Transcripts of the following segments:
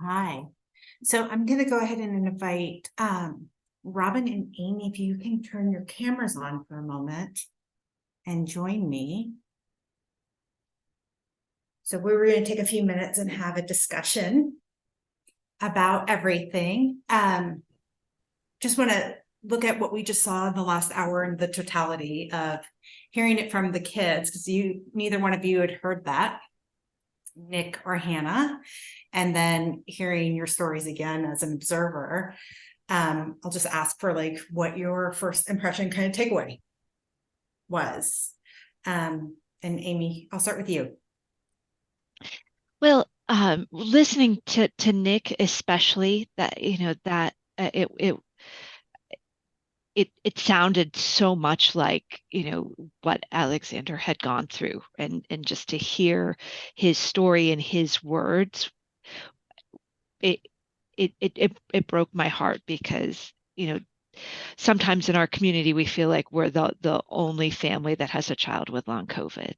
Hi. So I'm going to go ahead and invite Robin and Amy, if you can turn your cameras on for a moment and join me. So we're going to take a few minutes and have a discussion about everything. Just want to look at what we just saw in the last hour and the totality of hearing it from the kids, because neither one of you had heard that, Nick or Hannah, and then hearing your stories again as an observer. I'll just ask for what your first impression kind of takeaway was. And Amy, I'll start with you. Well, listening to Nick, especially that it sounded so much like what Alexander had gone through, and just to hear his story and his words, it it broke my heart because sometimes in our community we feel like we're the only family that has a child with long COVID.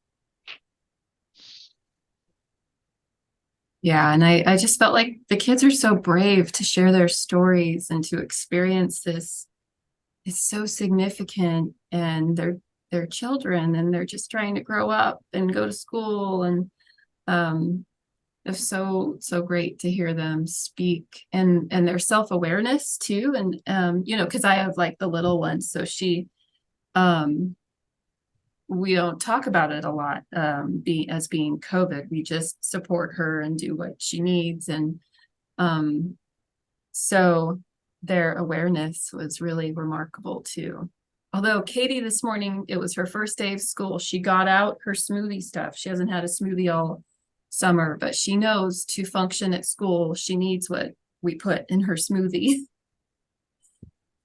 Yeah, and I just felt like the kids are so brave to share their stories and to experience this. It's so significant, and they're children and they're just trying to grow up and go to school, and it's so great to hear them speak and their self-awareness too. And because I have like the little one, so she um we don't talk about it a lot, being COVID. We just support her and do what she needs. And so their awareness was really remarkable too. Although Katie this morning, it was her first day of school. She got out her smoothie stuff. She hasn't had a smoothie all summer, but she knows to function at school, she needs what we put in her smoothie.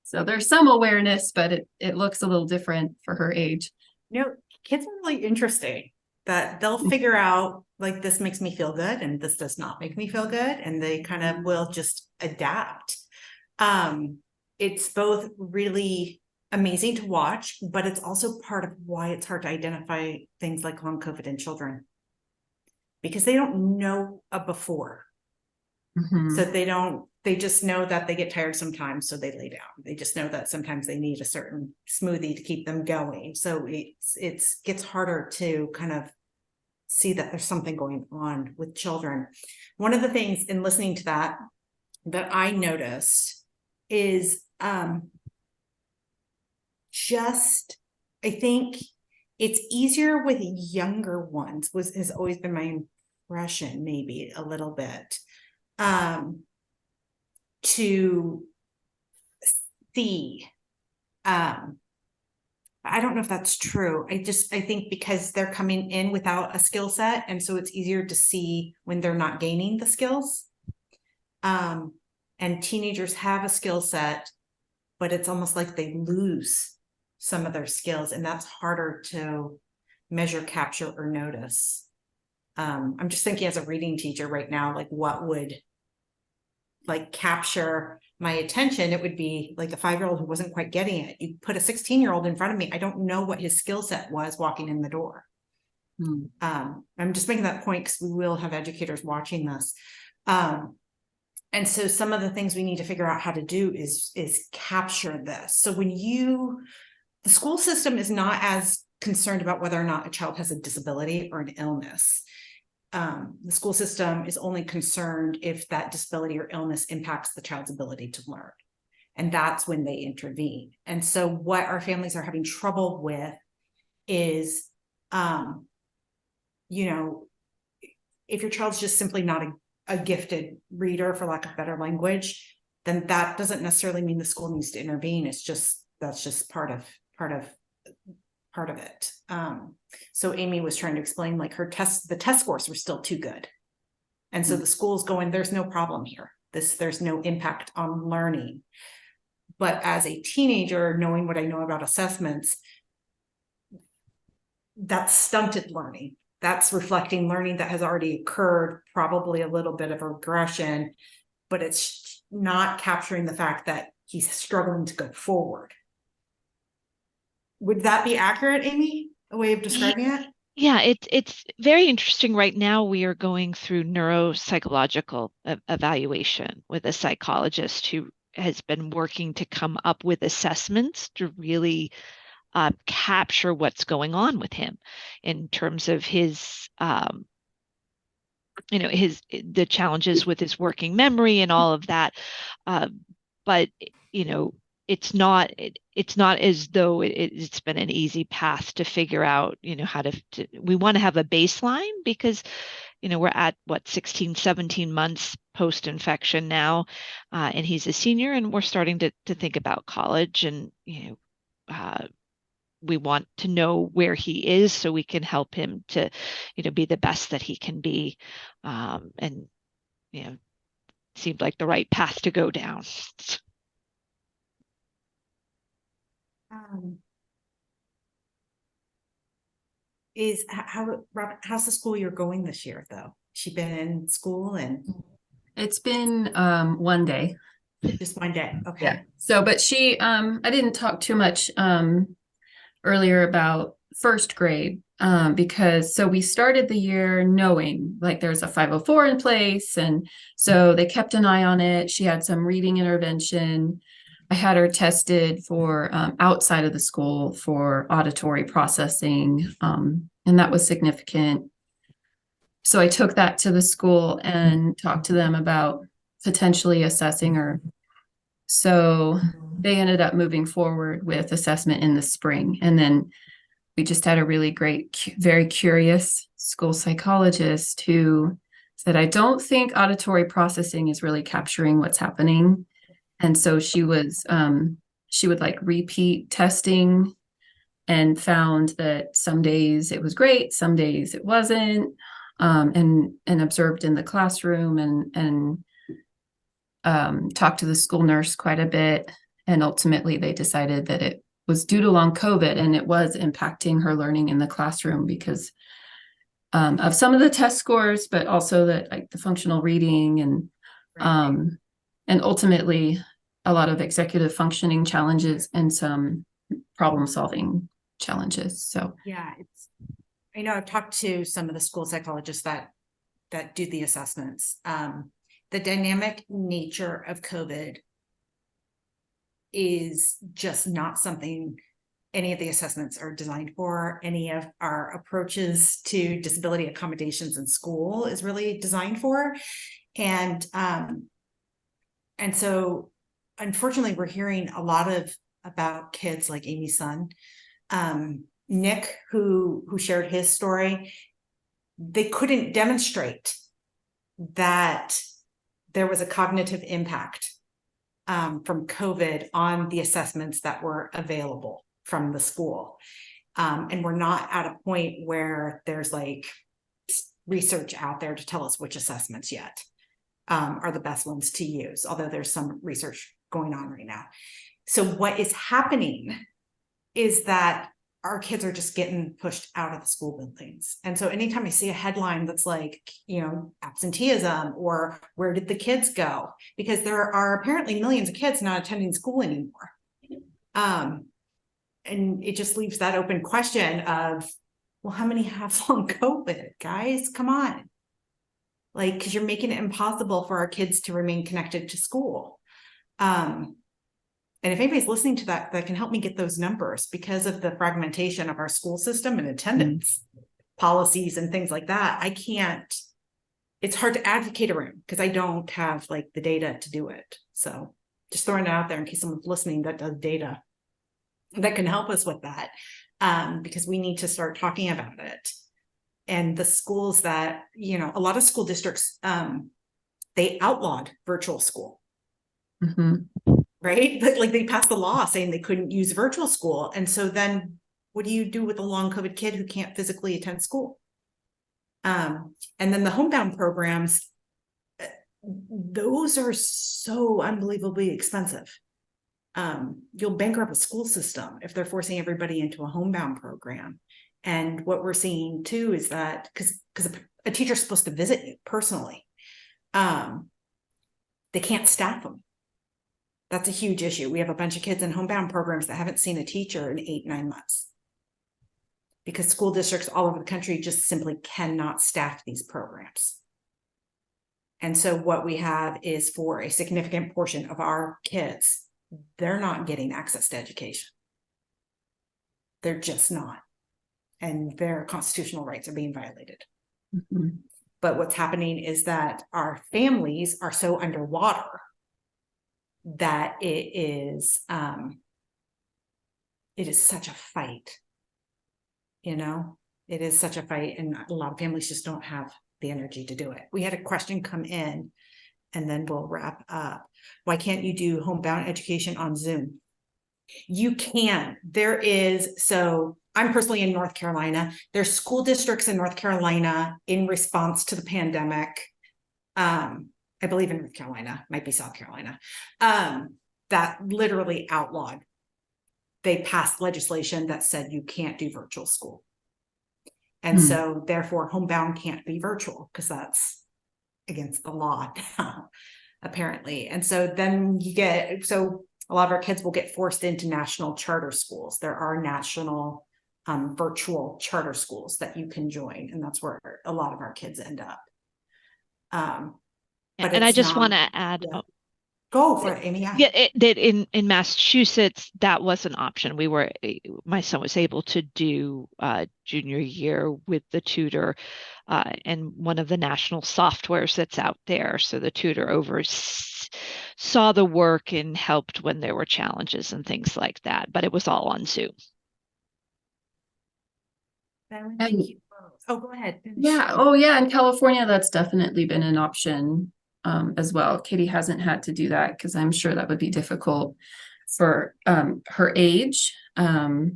So there's some awareness, but it looks a little different for her age. Kids are really interesting that they'll figure out this makes me feel good and this does not make me feel good, and they kind of will just adapt. It's both really amazing to watch, but it's also part of why it's hard to identify things like long COVID in children, because they don't know a before. So they just know that they get tired sometimes, so they lay down. They just know that sometimes they need a certain smoothie to keep them going. So it gets harder to kind of see that there's something going on with children. One of the things in listening to that I noticed is I think it's easier with younger ones, has always been my impression, maybe a little bit, to see. I don't know if that's true. I think because they're coming in without a skill set, and so it's easier to see when they're not gaining the skills. And teenagers have a skill set, but it's almost like they lose some of their skills, and that's harder to measure, capture, or notice. I'm just thinking as a reading teacher right now, what would capture my attention? It would be like a 5-year-old who wasn't quite getting it. You put a 16-year-old in front of me, I don't know what his skill set was walking in the door. I'm just making that point because we will have educators watching this. And so some of the things we need to figure out how to do is capture this. So the school system is not as concerned about whether or not a child has a disability or an illness. The school system is only concerned if that disability or illness impacts the child's ability to learn. And that's when they intervene. And so what our families are having trouble with is, if your child's just simply not a gifted reader, for lack of better language, then that doesn't necessarily mean the school needs to intervene. That's just part of it. So Amy was trying to explain the test scores were still too good. And so the school's going, there's no problem here. There's no impact on learning. But as a teenager, knowing what I know about assessments, that's stunted learning. That's reflecting learning that has already occurred, probably a little bit of regression, but it's not capturing the fact that he's struggling to go forward. Would that be accurate, Amy? A way of describing it? Yeah, it's very interesting. Right now, we are going through neuropsychological evaluation with a psychologist who has been working to come up with assessments to really capture what's going on with him in terms of his the challenges with his working memory and all of that. Uh, but you know, it's not as though it's been an easy path to figure out, how we want to have a baseline because, we're at what, 16, 17 months post-infection now, and he's a senior and we're starting to think about college and, we want to know where he is so we can help him to, be the best that he can be. And, seemed like the right path to go down. Um, Robert, how's the school year going this year though? She been in school and It's been one day. just one day. Okay. Yeah. So, but she, I didn't talk too much earlier about first grade because so we started the year knowing like there's a 504 in place. And so they kept an eye on it. She had some reading intervention. I had her tested for outside of the school for auditory processing, and that was significant. So I took that to the school and talked to them about potentially assessing her. So they ended up moving forward with assessment in the spring. And then we just had a really great, very curious school psychologist who said, I don't think auditory processing is really capturing what's happening. And so she would like repeat testing and found that some days it was great, some days it wasn't, and observed in the classroom and talked to the school nurse quite a bit. And ultimately they decided that it was due to long COVID and it was impacting her learning in the classroom because of some of the test scores, but also that like the functional reading and ultimately a lot of executive functioning challenges and some problem solving challenges. So yeah, I know I've talked to some of the school psychologists that do the assessments. The dynamic nature of COVID is just not something any of the assessments are designed for. Any of our approaches to disability accommodations in school is really designed for. And so unfortunately we're hearing a lot about kids like Amy's son, Nick, who shared his story. They couldn't demonstrate that there was a cognitive impact from COVID on the assessments that were available from the school. And we're not at a point where there's like research out there to tell us which assessments yet are the best ones to use, although there's some research going on right now. So what is happening is that our kids are just getting pushed out of the school buildings. And so anytime I see a headline that's like, absenteeism or where did the kids go? Because there are apparently millions of kids not attending school anymore. And it just leaves that open question of, well, how many have long COVID, guys? Come on. Like, because you're making it impossible for our kids to remain connected to school. And if anybody's listening to that can help me get those numbers because of the fragmentation of our school system and attendance policies and things like that. I can't, it's hard to advocate a room because I don't have like the data to do it. So just throwing it out there in case someone's listening that does data that can help us with that, because we need to start talking about it. And the schools that, a lot of school districts, they outlawed virtual school. Right? But like they passed the law saying they couldn't use virtual school. And so then what do you do with a long COVID kid who can't physically attend school? And then the homebound programs, those are so unbelievably expensive. You'll bankrupt a school system if they're forcing everybody into a homebound program. And what we're seeing too is that because a teacher's supposed to visit you personally, they can't staff them. That's a huge issue. We have a bunch of kids in homebound programs that haven't seen a teacher in 8-9 months. because school districts all over the country just simply cannot staff these programs. And so what we have is, for a significant portion of our kids, they're not getting access to education. They're just not. And their constitutional rights are being violated. Mhm. But what's happening is that our families are so underwater that it is such a fight. It is such a fight, and a lot of families just don't have the energy to do it. We had a question come in, and then we'll wrap up. Why can't you do homebound education on Zoom? You can. So I'm personally in North Carolina. There's school districts in North Carolina in response to the pandemic. I believe in North Carolina, might be South Carolina, that literally outlawed. They passed legislation that said you can't do virtual school. And so therefore homebound can't be virtual, because that's against the law now, apparently. And so then a lot of our kids will get forced into national charter schools. There are national virtual charter schools that you can join, and that's where a lot of our kids end up. But and I just want to add, yeah. Go for it, Amy. Yeah, that in Massachusetts, that was an option. My son was able to do junior year with the tutor and one of the national softwares that's out there. So the tutor saw the work and helped when there were challenges and things like that. But it was all on Zoom. Thank you. Oh, go ahead. Yeah. Oh, yeah. In California, that's definitely been an option as well. Katie hasn't had to do that because I'm sure that would be difficult for her age. But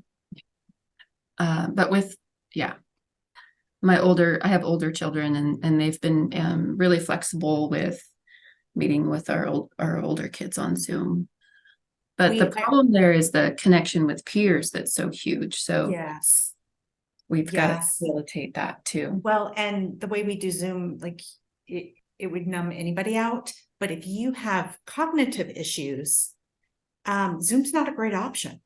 with, yeah, I have older children, and they've been really flexible with meeting with our older kids on Zoom. But the problem there is the connection with peers that's so huge. So yes, we've got to facilitate that too. Well, and the way we do Zoom, like it would numb anybody out. But if you have cognitive issues, Zoom's not a great option.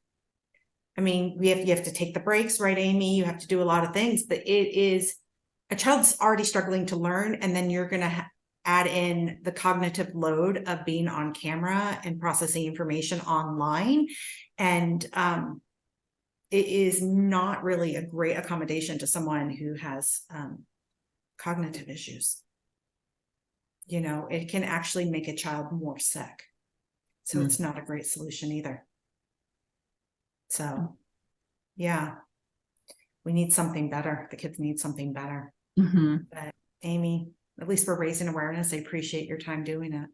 I mean, you have to take the breaks, right, Amy? You have to do a lot of things, but a child's already struggling to learn, and then you're going to add in the cognitive load of being on camera and processing information online. And it is not really a great accommodation to someone who has cognitive issues. It can actually make a child more sick. So it's not a great solution either. So, yeah, we need something better. The kids need something better. But Amy, at least we're raising awareness. I appreciate your time doing it.